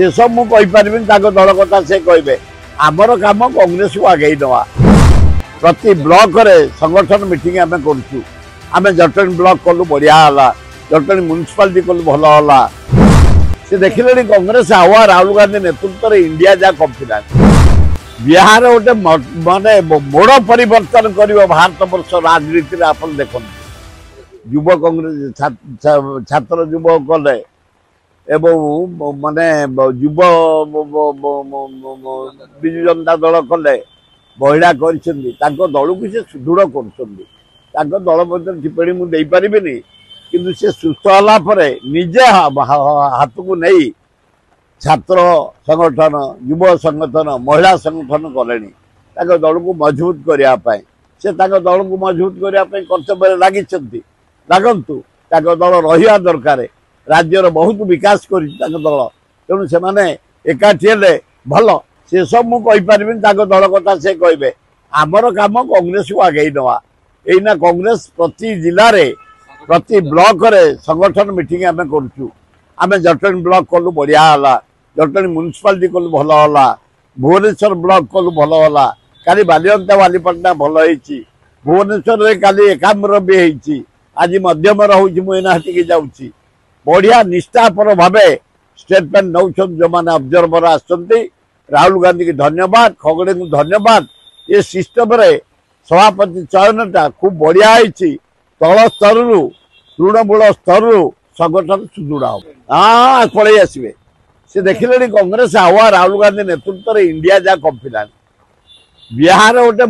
से सब मुझे दल कथा से कहे आमर कम कांग्रेस को आगे नवा प्रति ब्लॉक रे संगठन मीटिंग आम कर जटणी ब्लॉक कलु बढ़िया है जटणी म्यूनिसिपालिटी कलु भल है से देखिले कांग्रेस आवा राहुल गांधी नेतृत्व में इंडिया जा कॉन्फिडेंस बिहार गोटे माने मोड़ परिवर्तन कर भारत वर्ष राजनीति आप देखते युव कांग्रेस छात्र युव कले एवं माने युव विजु जनता दल कले महिला कर दल को से सुदृढ़ कर दल मध्य टिप्पणी मुझे पारिनी किंतु से सुस्थ है निजे हाथ को नहीं छात्र संगठन युव संगठन महिला संगठन कले दल को मजबूत करने से दल को मजबूत करने कर्तव्य लगी लागंतु दल रहा दरकार राज्यर बहुत विकास कर दल तेणु से माने एकाठी हेले भल से सब मुझे दल कथा से कहे आमर कम कांग्रेस को आगे नवा यहीना कांग्रेस प्रति जिले में प्रति ब्लॉक रे संगठन मीटिंग आम कर जटणी ब्लॉक कलु बढ़िया है जटणी म्यूनिसिपालिटी कलु भल है भुवनेश्वर ब्लॉक कलु भल है काली बालिअंता बालीपाटना भल होती भुवनेश्वर में काली एकाम्र भी होती आज मध्यम रोटी जाऊँगी बढ़िया निष्ठापर भाव स्टेटमेंट नौ जो मैंने ऑब्जर्वर आसुच्च राहुल गांधी की धन्यवाद खगड़े को धन्यवाद ये सिस्टम रे सभापति चयनटा खूब बढ़िया होती तल स्तर तृणमूल स्तर संगठन सुदृढ़ हम हाँ पलि आसवे से देखिले कांग्रेस आवा राहुल गांधी नेतृत्व में इंडिया जा कॉन्फिडेंस बिहार गोटे